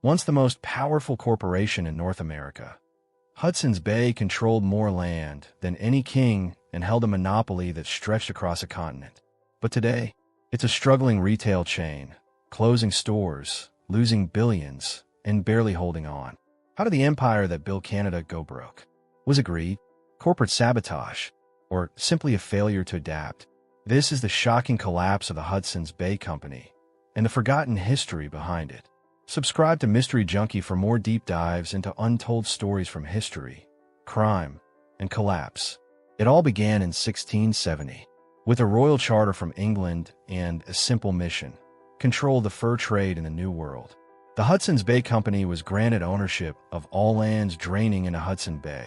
Once the most powerful corporation in North America, Hudson's Bay controlled more land than any king and held a monopoly that stretched across a continent. But today, it's a struggling retail chain, closing stores, losing billions, and barely holding on. How did the empire that built Canada go broke? Was it greed, corporate sabotage, or simply a failure to adapt? This is the shocking collapse of the Hudson's Bay Company and the forgotten history behind it. Subscribe to Mystery Junky for more deep dives into untold stories from history, crime, and collapse. It all began in 1670, with a royal charter from England and a simple mission: control the fur trade in the New World. The Hudson's Bay Company was granted ownership of all lands draining into Hudson Bay.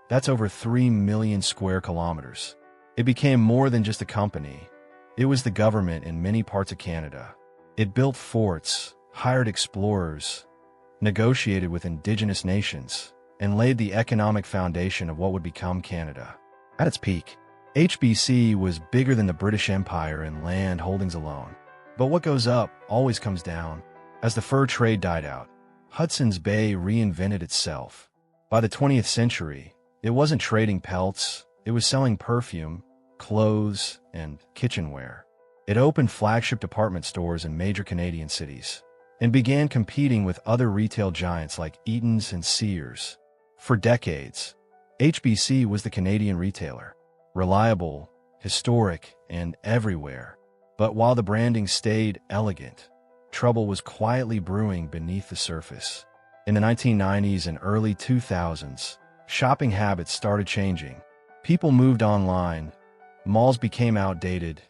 That's over 3 million square kilometers. It became more than just a company. It was the government in many parts of Canada. It built forts, hired explorers, negotiated with indigenous nations, and laid the economic foundation of what would become Canada. At its peak, HBC was bigger than the British Empire in land holdings alone. But what goes up always comes down. As the fur trade died out, Hudson's Bay reinvented itself. By the 20th century, it wasn't trading pelts, it was selling perfume, clothes, and kitchenware. It opened flagship department stores in major Canadian cities and began competing with other retail giants like Eaton's and Sears. For decades, HBC was the Canadian retailer, reliable, historic, and everywhere. But while the branding stayed elegant, trouble was quietly brewing beneath the surface. In the 1990s and early 2000s, shopping habits started changing. People moved online, malls became outdated,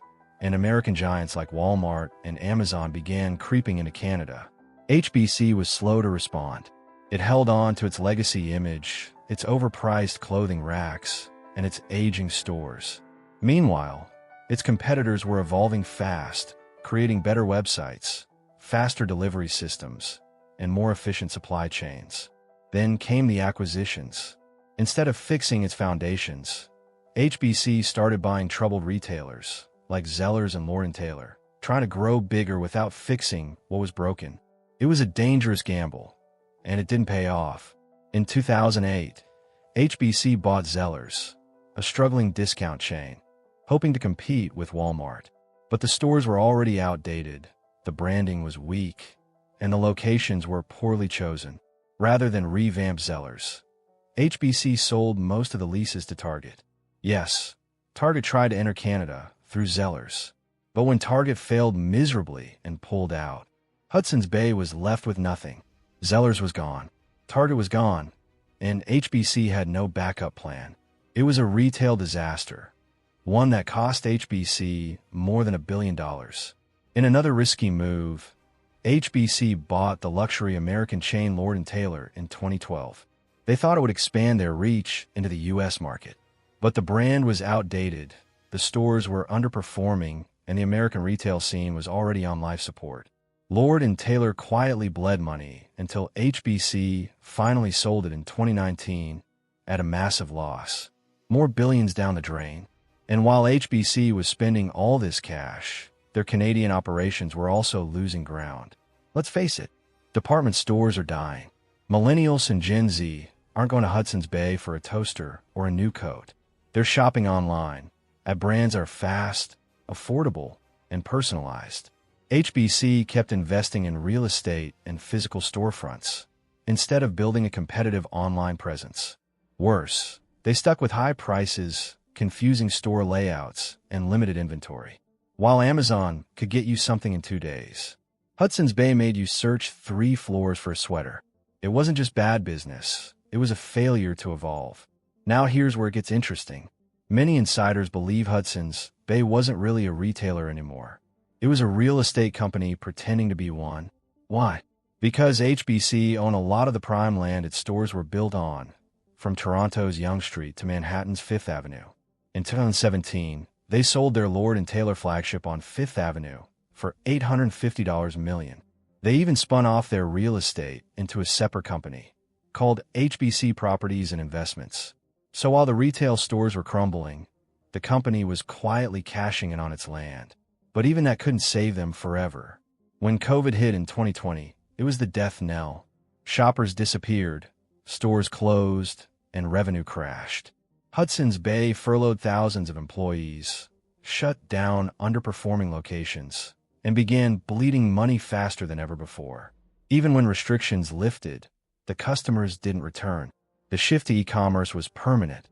and American giants like Walmart and Amazon began creeping into Canada. HBC was slow to respond. It held on to its legacy image, its overpriced clothing racks, and its aging stores. Meanwhile, its competitors were evolving fast, creating better websites, faster delivery systems, and more efficient supply chains. Then came the acquisitions. Instead of fixing its foundations, HBC started buying troubled retailers like Zellers and Lord Taylor, trying to grow bigger without fixing what was broken. It was a dangerous gamble, and it didn't pay off. In 2008, HBC bought Zellers, a struggling discount chain, hoping to compete with Walmart. But the stores were already outdated, the branding was weak, and the locations were poorly chosen. Rather than revamp Zellers, HBC sold most of the leases to Target. Yes, Target tried to enter Canada through Zellers, but when Target failed miserably and pulled out, Hudson's Bay was left with nothing. Zellers was gone, Target was gone, and HBC had no backup plan. It was a retail disaster, one that cost HBC more than $1 billion. In another risky move, HBC bought the luxury American chain Lord Taylor in 2012. They thought it would expand their reach into the U.S. market. But the brand was outdated, the stores were underperforming, and the American retail scene was already on life support. Lord and Taylor quietly bled money until HBC finally sold it in 2019 at a massive loss. More billions down the drain. And while HBC was spending all this cash, their Canadian operations were also losing ground. Let's face it, department stores are dying. Millennials and Gen Z aren't going to Hudson's Bay for a toaster or a new coat. They're shopping online at brands that are fast, affordable, and personalized. HBC kept investing in real estate and physical storefronts instead of building a competitive online presence. Worse, they stuck with high prices, confusing store layouts, and limited inventory. While Amazon could get you something in 2 days, Hudson's Bay made you search 3 floors for a sweater. It wasn't just bad business, it was a failure to evolve. Now here's where it gets interesting. Many insiders believe Hudson's Bay wasn't really a retailer anymore. It was a real estate company pretending to be one. Why? Because HBC owned a lot of the prime land its stores were built on, from Toronto's Yonge Street to Manhattan's Fifth Avenue. In 2017, they sold their Lord & Taylor flagship on Fifth Avenue for $850 million. They even spun off their real estate into a separate company called HBC Properties and Investments. So while the retail stores were crumbling, the company was quietly cashing in on its land. But even that couldn't save them forever. When COVID hit in 2020, it was the death knell. Shoppers disappeared, stores closed, and revenue crashed. Hudson's Bay furloughed thousands of employees, shut down underperforming locations, and began bleeding money faster than ever before. Even when restrictions lifted, the customers didn't return. The shift to e-commerce was permanent,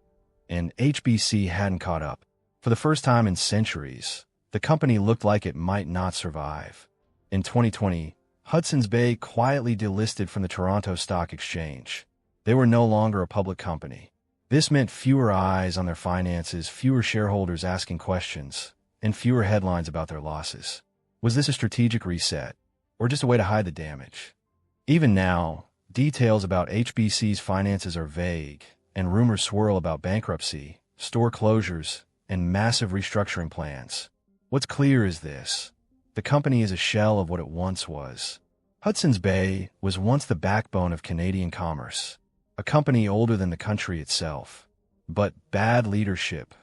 and HBC hadn't caught up. For the first time in centuries, the company looked like it might not survive. In 2020, Hudson's Bay quietly delisted from the Toronto Stock Exchange. They were no longer a public company. This meant fewer eyes on their finances, fewer shareholders asking questions, and fewer headlines about their losses. Was this a strategic reset, or just a way to hide the damage? Even now, details about HBC's finances are vague, and rumors swirl about bankruptcy, store closures, and massive restructuring plans. What's clear is this: the company is a shell of what it once was. Hudson's Bay was once the backbone of Canadian commerce, a company older than the country itself. But bad leadership,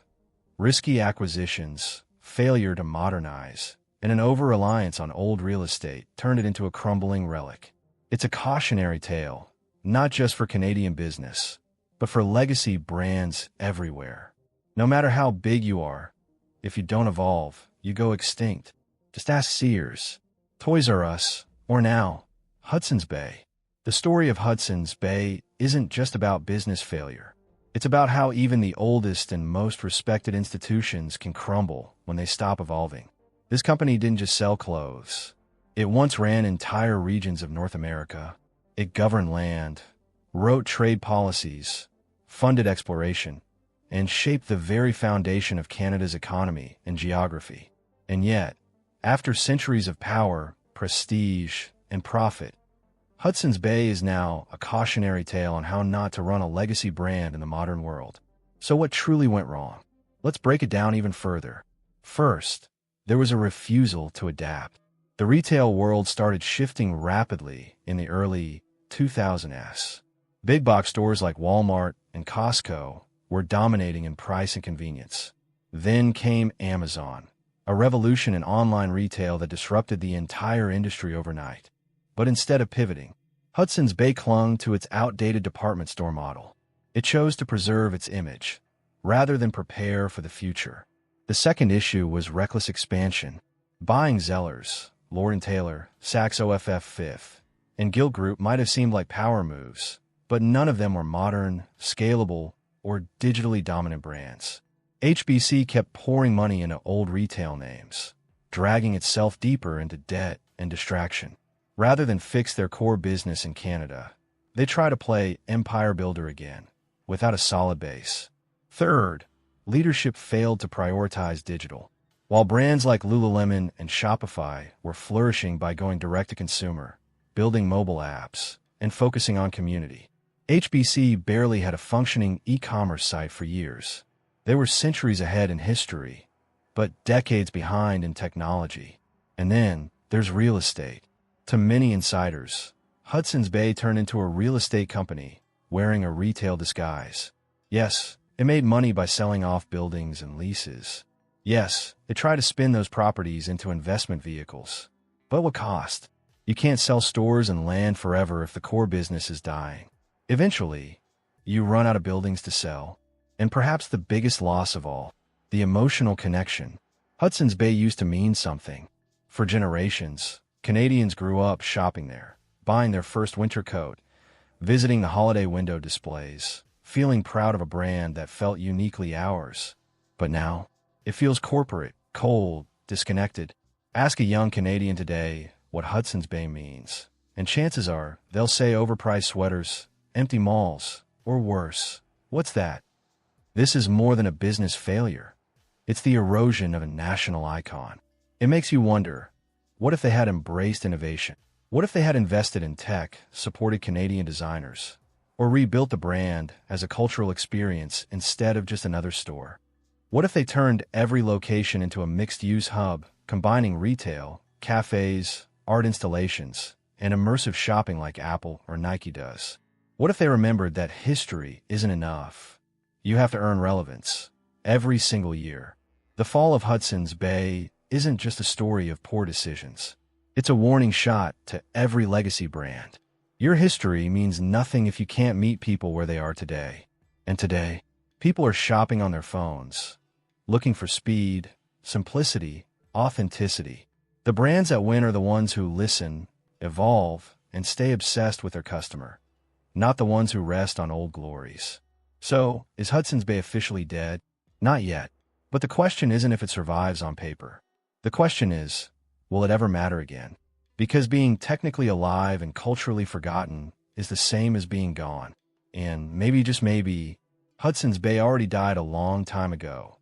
risky acquisitions, failure to modernize, and an over-reliance on old real estate turned it into a crumbling relic. It's a cautionary tale, not just for Canadian business, but for legacy brands everywhere. No matter how big you are, if you don't evolve, you go extinct. Just ask Sears, Toys R Us, or now, Hudson's Bay. The story of Hudson's Bay isn't just about business failure. It's about how even the oldest and most respected institutions can crumble when they stop evolving. This company didn't just sell clothes. It once ran entire regions of North America. It governed land, wrote trade policies, funded exploration, and shaped the very foundation of Canada's economy and geography. And yet, after centuries of power, prestige, and profit, Hudson's Bay is now a cautionary tale on how not to run a legacy brand in the modern world. So what truly went wrong? Let's break it down even further. First, there was a refusal to adapt. The retail world started shifting rapidly in the early 2000s. Big box stores like Walmart and Costco were dominating in price and convenience. Then came Amazon, a revolution in online retail that disrupted the entire industry overnight. But instead of pivoting, Hudson's Bay clung to its outdated department store model. It chose to preserve its image, rather than prepare for the future. The second issue was reckless expansion. Buying Zellers, Lord Taylor, Saks OFF Fifth, and Gilt Group might have seemed like power moves, but none of them were modern, scalable, or digitally dominant brands. HBC kept pouring money into old retail names, dragging itself deeper into debt and distraction. Rather than fix their core business in Canada, they try to play empire builder again, without a solid base. Third, leadership failed to prioritize digital. While brands like Lululemon and Shopify were flourishing by going direct-to-consumer, building mobile apps, and focusing on community, HBC barely had a functioning e-commerce site for years. They were centuries ahead in history, but decades behind in technology. And then there's real estate. To many insiders, Hudson's Bay turned into a real estate company wearing a retail disguise. Yes, it made money by selling off buildings and leases. Yes, it tried to spin those properties into investment vehicles. But what cost? You can't sell stores and land forever if the core business is dying. Eventually, you run out of buildings to sell. And perhaps the biggest loss of all, the emotional connection. Hudson's Bay used to mean something. For generations, Canadians grew up shopping there, buying their first winter coat, visiting the holiday window displays, feeling proud of a brand that felt uniquely ours. But now, it feels corporate, cold, disconnected. Ask a young Canadian today what Hudson's Bay means, and chances are they'll say overpriced sweaters, empty malls, or worse. What's that? This is more than a business failure. It's the erosion of a national icon. It makes you wonder, what if they had embraced innovation? What if they had invested in tech, supported Canadian designers, or rebuilt the brand as a cultural experience instead of just another store? What if they turned every location into a mixed-use hub, combining retail, cafes, art installations, and immersive shopping like Apple or Nike does? What if they remembered that history isn't enough? You have to earn relevance every single year. The fall of Hudson's Bay isn't just a story of poor decisions. It's a warning shot to every legacy brand. Your history means nothing if you can't meet people where they are today. And today, people are shopping on their phones, looking for speed, simplicity, authenticity. The brands that win are the ones who listen, evolve, and stay obsessed with their customer, not the ones who rest on old glories. So, is Hudson's Bay officially dead? Not yet. But the question isn't if it survives on paper. The question is, will it ever matter again? Because being technically alive and culturally forgotten is the same as being gone. And maybe, just maybe, Hudson's Bay already died a long time ago.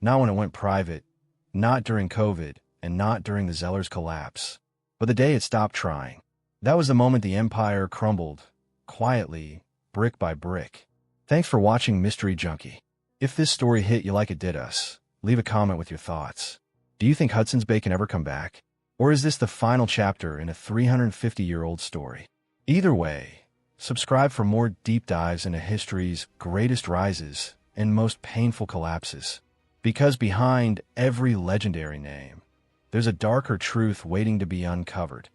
Not when it went private, not during COVID, and not during the Zellers collapse, but the day it stopped trying. That was the moment the empire crumbled, quietly, brick by brick. Thanks for watching Mystery Junky. If this story hit you like it did us, leave a comment with your thoughts. Do you think Hudson's Bay can ever come back? Or is this the final chapter in a 350-year-old story? Either way, subscribe for more deep dives into history's greatest rises and most painful collapses. Because behind every legendary name, there's a darker truth waiting to be uncovered.